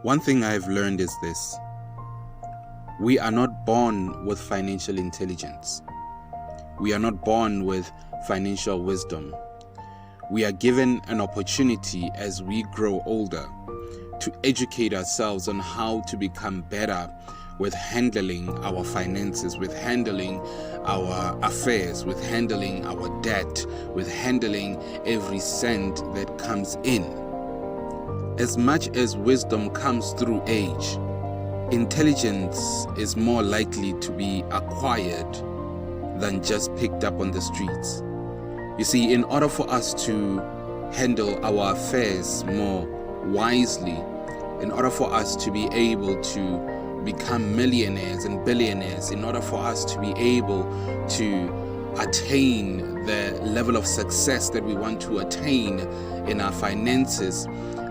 One thing I've learned is this: we are not born with financial intelligence. We are not born with financial wisdom. We are given an opportunity as we grow older to educate ourselves on how to become better with handling our finances, with handling our affairs, with handling our debt, with handling every cent that comes in. As much as wisdom comes through age, intelligence is more likely to be acquired than just picked up on the streets. You see, in order for us to handle our affairs more wisely, in order for us to be able to become millionaires and billionaires, in order for us to be able to attain the level of success that we want to attain in our finances,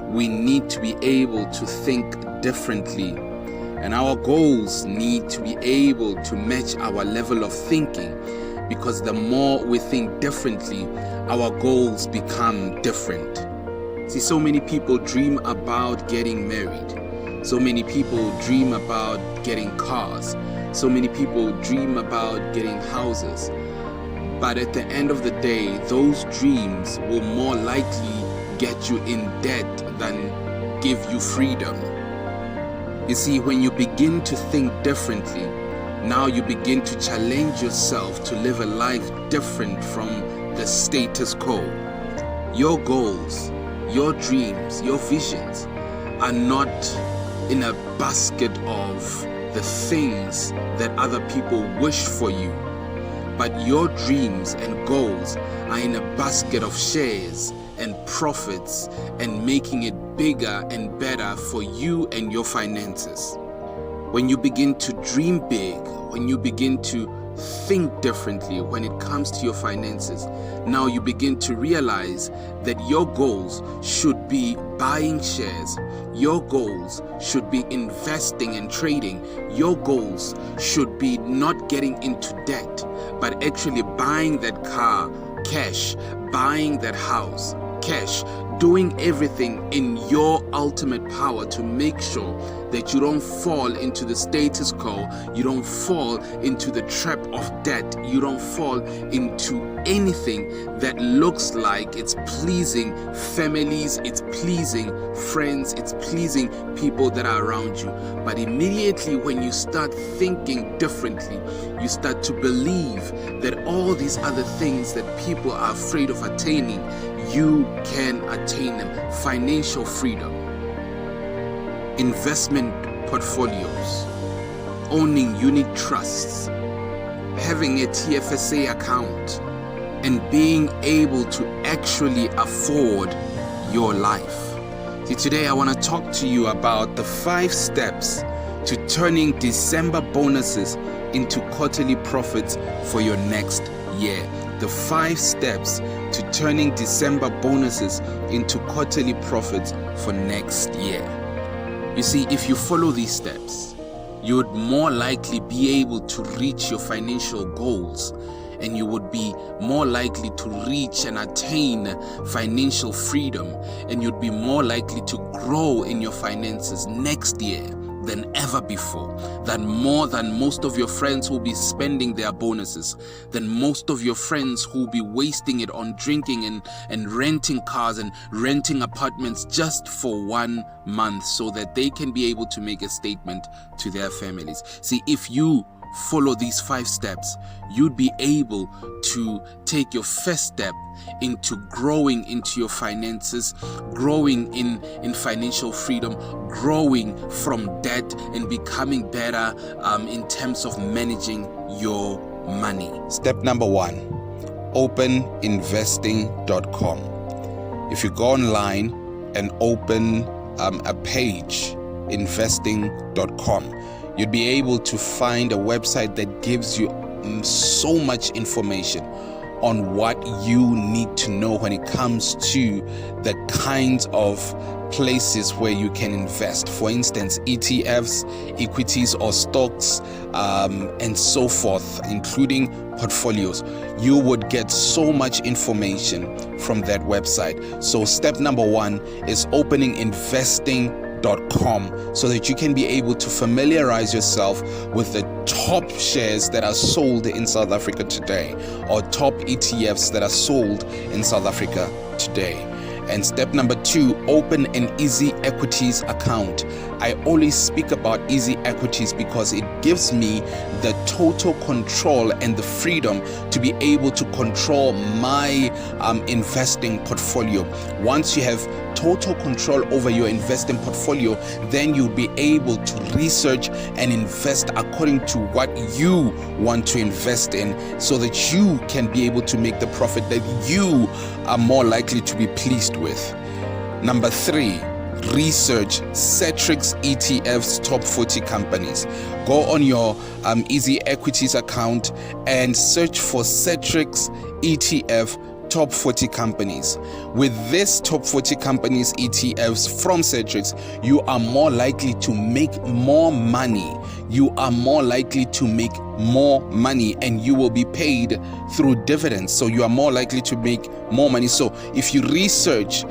we need to be able to think differently. And our goals need to be able to match our level of thinking, because the more we think differently, our goals become different. See, so many people dream about getting married. So many people dream about getting cars. So many people dream about getting houses. But at the end of the day, those dreams will more likely get you in debt than give you freedom. You see, when you begin to think differently, now you begin to challenge yourself to live a life different from the status quo. Your goals, your dreams, your visions are not in a basket of the things that other people wish for you, but your dreams and goals are in a basket of shares and profits and making it bigger and better for you and your finances. When you begin to dream big, when you begin to think differently when it comes to your finances, now you begin to realize that your goals should be buying shares. Your goals should be investing and trading. Your goals should be not getting into debt, but actually buying that car cash, buying that house cash, doing everything in your ultimate power to make sure that you don't fall into the status quo, you don't fall into the trap of debt, you don't fall into anything that looks like it's pleasing families, it's pleasing friends, it's pleasing people that are around you. But immediately when you start thinking differently, you start to believe that all these other things that people are afraid of attaining, you can attain them. Financial freedom, investment portfolios, owning unit trusts, having a TFSA account, and being able to actually afford your life. See, today I want to talk to you about the 5 steps to turning December bonuses into quarterly profits for your next year. The 5 steps to turning December bonuses into quarterly profits for next year. You see, if you follow these steps, you would more likely be able to reach your financial goals, and you would be more likely to reach and attain financial freedom, and you'd be more likely to grow in your finances next year than ever before, than more than most of your friends who will be spending their bonuses, than most of your friends who will be wasting it on drinking and renting cars and renting apartments just for 1 month so that they can be able to make a statement to their families. See, if you follow these 5 steps, you'd be able to take your first step into growing into your finances, growing in financial freedom, growing from debt, and becoming better in terms of managing your money. Step number 1, openinvesting.com. If you go online and open a page, investing.com, you'd be able to find a website that gives you so much information on what you need to know when it comes to the kinds of places where you can invest. For instance, ETFs, equities or stocks, and so forth, including portfolios. You would get so much information from that website. So step number 1 is openinginvesting.com. Equities.com so that you can be able to familiarize yourself with the top shares that are sold in South Africa today, or top ETFs that are sold in South Africa today. And step number 2, open an Easy Equities account. I always speak about Easy Equities because it gives me the total control and the freedom to be able to control my investing portfolio. Once you have total control over your investing portfolio, then you'll be able to research and invest according to what you want to invest in, so that you can be able to make the profit that you are more likely to be pleased with. Number 3, research Cetrix ETF's top 40 companies. Go on your Easy Equities account and search for Cetrix ETF top 40 companies. With this top 40 companies ETFs from Cetrix, you are more likely to make more money. You are more likely to make more money, and you will be paid through dividends. So you are more likely to make more money. So if you research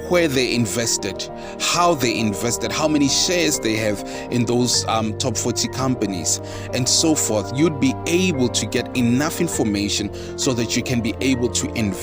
where they invested, how they invested, how many shares they have in those top 40 companies, and so forth, you'd be able to get enough information so that you can be able to invest